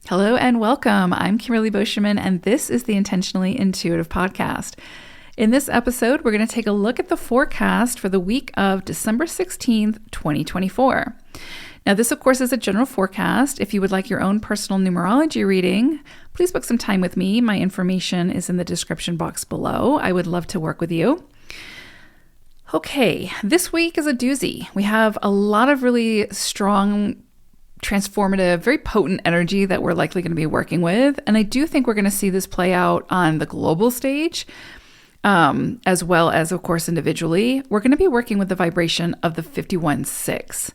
Hello and welcome. I'm Kimberly Boschman, and this is the Intentionally Intuitive Podcast. In this episode, we're going to take a look at the forecast for the week of December 16th, 2024. Now, this, of course, is a general forecast. If you would like your own personal numerology reading, please book some time with me. My information is in the description box below. I would love to work with you. Okay, this week is a doozy. We have a lot of really strong, transformative, very potent energy that we're likely going to be working with. And I do think we're going to see this play out on the global stage, as well as, of course, individually. We're going to be working with the vibration of the 51-6.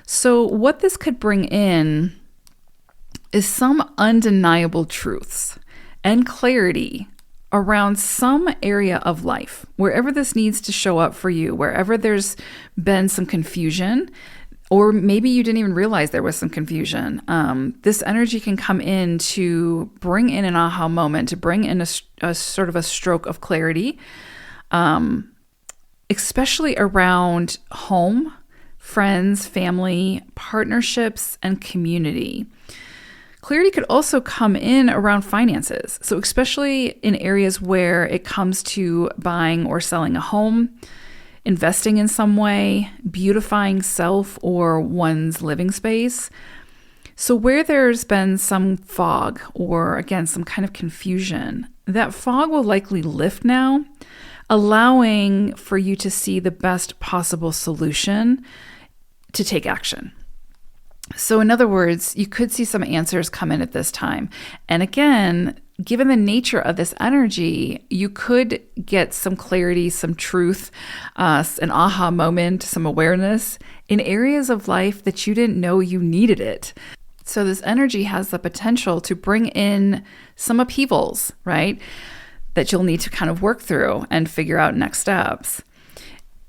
So what this could bring in is some undeniable truths and clarity around some area of life, wherever this needs to show up for you, wherever there's been some confusion, or maybe you didn't even realize there was some confusion. This energy can come in to bring in an aha moment, to bring in a sort of a stroke of clarity, especially around home, friends, family, partnerships, and community. Clarity could also come in around finances. So especially in areas where it comes to buying or selling a home, investing in some way, beautifying self or one's living space. So where there's been some fog or, again, some kind of confusion, that fog will likely lift now, allowing for you to see the best possible solution to take action. So in other words, you could see some answers come in at this time. And again, given the nature of this energy, you could get some clarity, some truth, an aha moment, some awareness in areas of life that you didn't know you needed it. So this energy has the potential to bring in some upheavals, right? That you'll need to kind of work through and figure out next steps.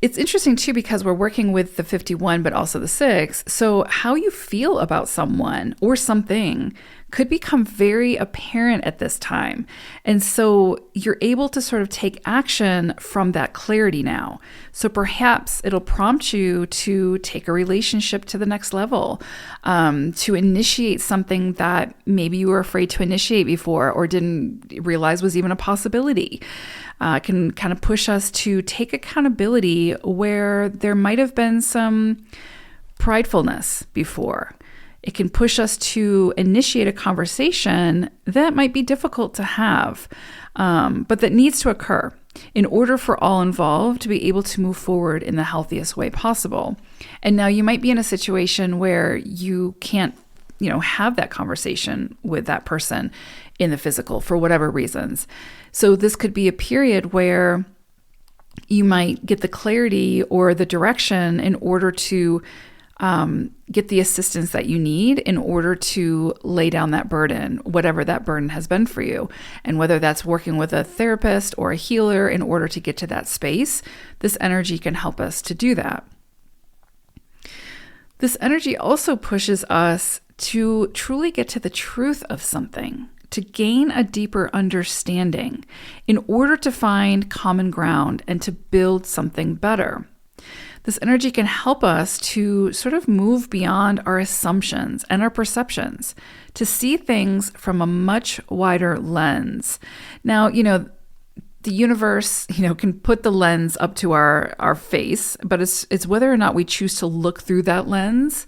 It's interesting too, because we're working with the 51, but also the 6. So how you feel about someone or something could become very apparent at this time. And so you're able to sort of take action from that clarity now. So perhaps it'll prompt you to take a relationship to the next level, to initiate something that maybe you were afraid to initiate before or didn't realize was even a possibility. Can kind of push us to take accountability where there might have been some pridefulness before. It can push us to initiate a conversation that might be difficult to have, but that needs to occur in order for all involved to be able to move forward in the healthiest way possible. And now you might be in a situation where you can't, have that conversation with that person in the physical for whatever reasons. So this could be a period where you might get the clarity or the direction in order to get the assistance that you need in order to lay down that burden, whatever that burden has been for you. And whether that's working with a therapist or a healer in order to get to that space, this energy can help us to do that. This energy also pushes us to truly get to the truth of something, to gain a deeper understanding in order to find common ground and to build something better. This energy can help us to sort of move beyond our assumptions and our perceptions, to see things from a much wider lens. Now, the universe, can put the lens up to our face, but it's whether or not we choose to look through that lens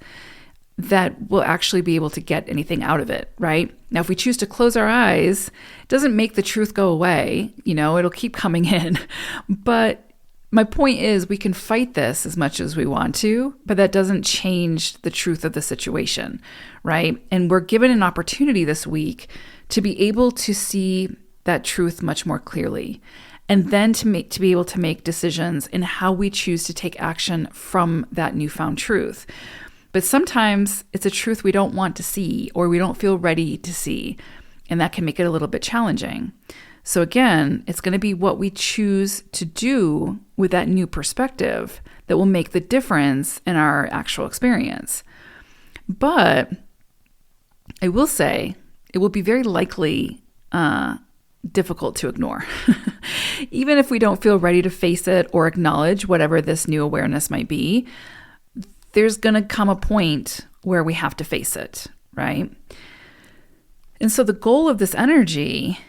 that will actually be able to get anything out of it, right? Now, if we choose to close our eyes, it doesn't make the truth go away. It'll keep coming in. But my point is, we can fight this as much as we want to, but that doesn't change the truth of the situation, right? And we're given an opportunity this week to be able to see that truth much more clearly, and then to be able to make decisions in how we choose to take action from that newfound truth. But sometimes it's a truth we don't want to see or we don't feel ready to see, and that can make it a little bit challenging. So again, it's going to be what we choose to do with that new perspective that will make the difference in our actual experience. But I will say it will be very likely difficult to ignore. Even if we don't feel ready to face it or acknowledge whatever this new awareness might be, there's going to come a point where we have to face it, right? And so the goal of this energy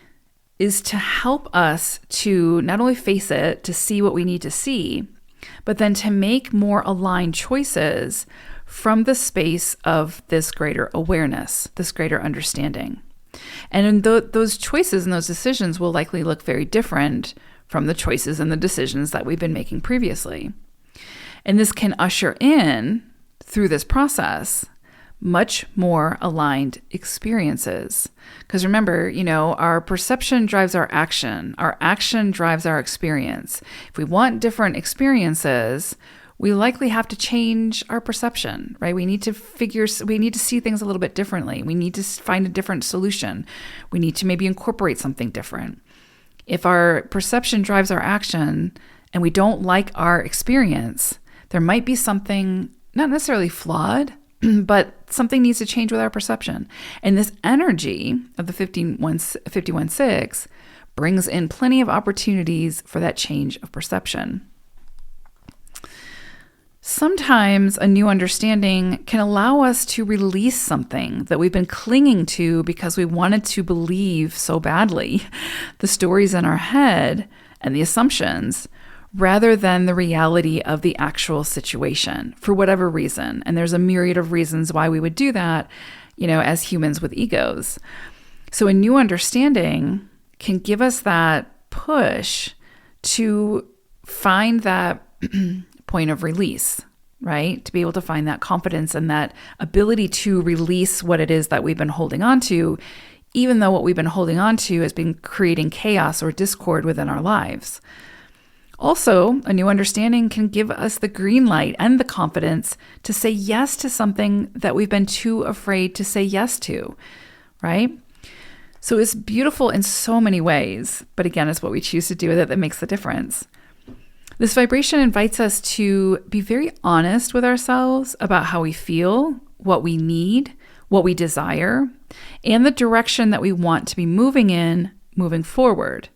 is to help us to not only face it, to see what we need to see, but then to make more aligned choices from the space of this greater awareness, this greater understanding. And those choices and those decisions will likely look very different from the choices and the decisions that we've been making previously. And this can usher in, through this process, much more aligned experiences. Because remember, our perception drives our action drives our experience. If we want different experiences, we likely have to change our perception, right? We need to see things a little bit differently. We need to find a different solution. We need to maybe incorporate something different. If our perception drives our action and we don't like our experience, there might be something not necessarily flawed, but something needs to change with our perception. And this energy of the 51.6 brings in plenty of opportunities for that change of perception. Sometimes a new understanding can allow us to release something that we've been clinging to because we wanted to believe so badly the stories in our head and the assumptions, rather than the reality of the actual situation for whatever reason. And there's a myriad of reasons why we would do that, as humans with egos. So a new understanding can give us that push to find that point of release, right? To be able to find that confidence and that ability to release what it is that we've been holding on to, even though what we've been holding on to has been creating chaos or discord within our lives. Also, a new understanding can give us the green light and the confidence to say yes to something that we've been too afraid to say yes to, right? So it's beautiful in so many ways, but again, it's what we choose to do with it that makes the difference. This vibration invites us to be very honest with ourselves about how we feel, what we need, what we desire, and the direction that we want to be moving in, moving forward.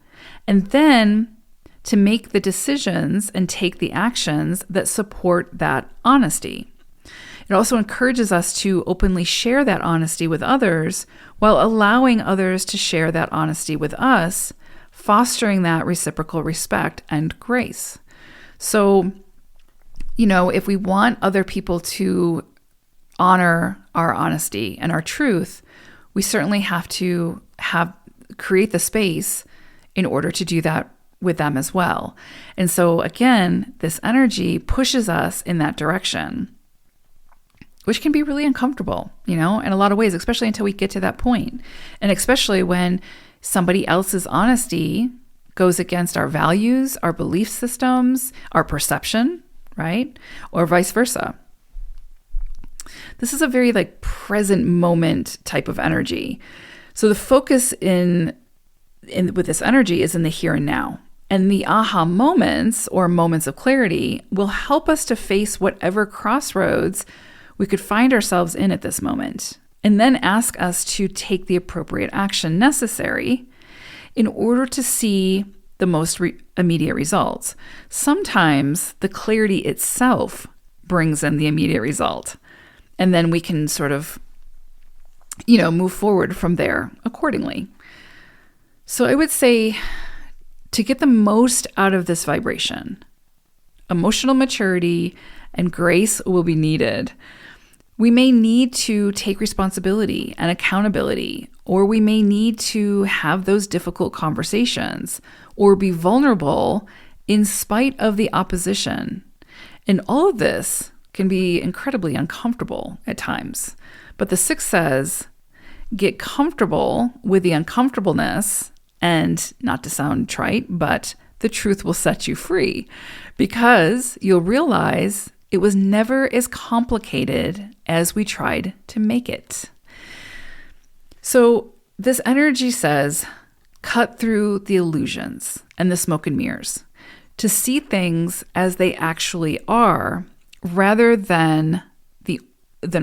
And then to make the decisions and take the actions that support that honesty. It also encourages us to openly share that honesty with others while allowing others to share that honesty with us, fostering that reciprocal respect and grace. So, if we want other people to honor our honesty and our truth, we certainly have to create the space in order to do that with them as well. And so again, this energy pushes us in that direction, which can be really uncomfortable, in a lot of ways, especially until we get to that point. And especially when somebody else's honesty goes against our values, our belief systems, our perception, right? Or vice versa. This is a very present moment type of energy. So the focus with this energy is in the here and now. And the aha moments or moments of clarity will help us to face whatever crossroads we could find ourselves in at this moment, and then ask us to take the appropriate action necessary in order to see the most immediate results. Sometimes the clarity itself brings in the immediate result, and then we can sort of, move forward from there accordingly. So I would say, to get the most out of this vibration, emotional maturity and grace will be needed. We may need to take responsibility and accountability, or we may need to have those difficult conversations or be vulnerable in spite of the opposition. And all of this can be incredibly uncomfortable at times. But the 6 says, get comfortable with the uncomfortableness. And not to sound trite, but the truth will set you free, because you'll realize it was never as complicated as we tried to make it. So this energy says, cut through the illusions and the smoke and mirrors to see things as they actually are, rather than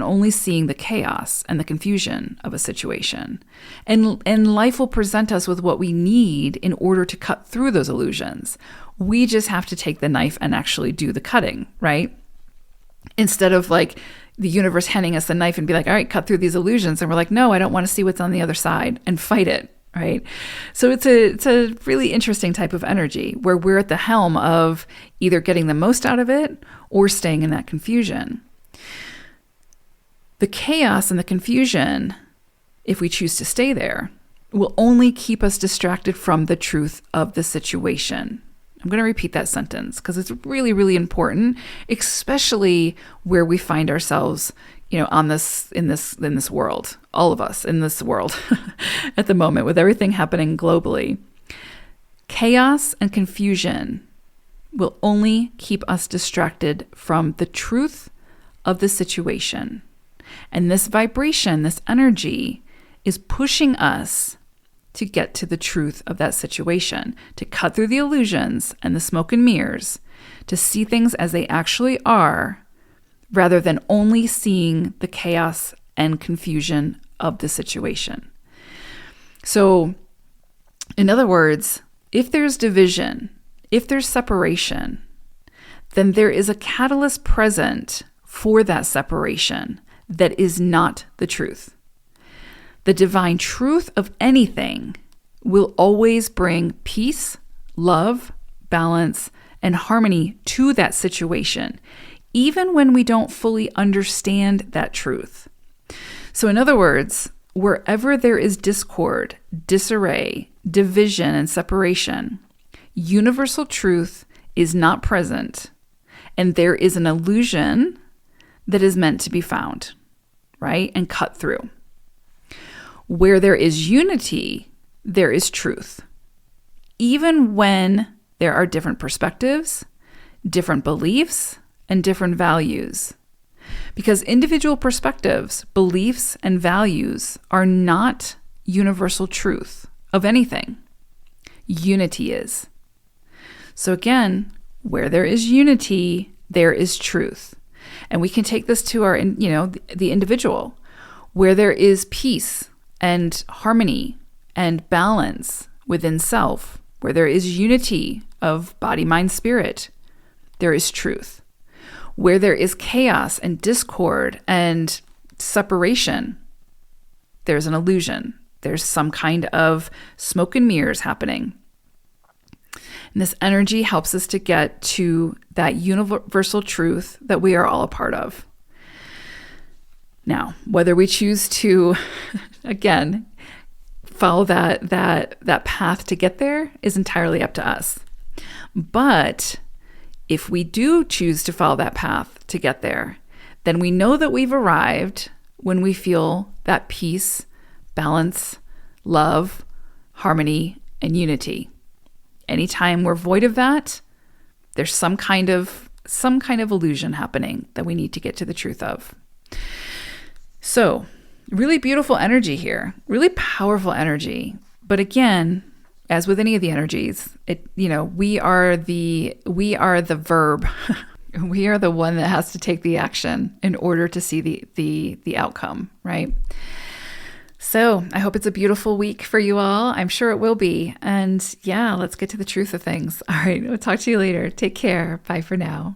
only seeing the chaos and the confusion of a situation. And life will present us with what we need in order to cut through those illusions. We just have to take the knife and actually do the cutting, right? Instead of the universe handing us a knife and be like, all right, cut through these illusions. And we're like, no, I don't want to see what's on the other side, and fight it, right? So it's a really interesting type of energy where we're at the helm of either getting the most out of it or staying in that confusion. The chaos and the confusion, if we choose to stay there, will only keep us distracted from the truth of the situation. I'm going to repeat that sentence because it's really, really important, especially where we find ourselves, on this, in this world, all of us in this world at the moment, with everything happening globally. Chaos and confusion will only keep us distracted from the truth of the situation. And this vibration, this energy, is pushing us to get to the truth of that situation, to cut through the illusions and the smoke and mirrors, to see things as they actually are, rather than only seeing the chaos and confusion of the situation. So, in other words, if there's division, if there's separation, then there is a catalyst present for that separation that is not the truth. The divine truth of anything will always bring peace, love, balance, and harmony to that situation, even when we don't fully understand that truth. So in other words, wherever there is discord, disarray, division, and separation, universal truth is not present, and there is an illusion that is meant to be found, right? And cut through. Where there is unity, there is truth. Even when there are different perspectives, different beliefs, and different values. Because individual perspectives, beliefs, and values are not universal truth of anything. Unity is. So again, where there is unity, there is truth. And we can take this to our, the individual. Where there is peace and harmony and balance within self, where there is unity of body, mind, spirit, there is truth. Where there is chaos and discord and separation, there's an illusion. There's some kind of smoke and mirrors happening. And this energy helps us to get to that universal truth that we are all a part of. Now, whether we choose to, again, follow that path to get there is entirely up to us. But if we do choose to follow that path to get there, then we know that we've arrived when we feel that peace, balance, love, harmony, and unity. Anytime we're void of that, there's some kind of illusion happening that we need to get to the truth of. So, really beautiful energy here, really powerful energy. But again, as with any of the energies, we are the verb. We are the one that has to take the action in order to see the outcome, right? So I hope it's a beautiful week for you all. I'm sure it will be. And yeah, let's get to the truth of things. All right, we'll talk to you later. Take care. Bye for now.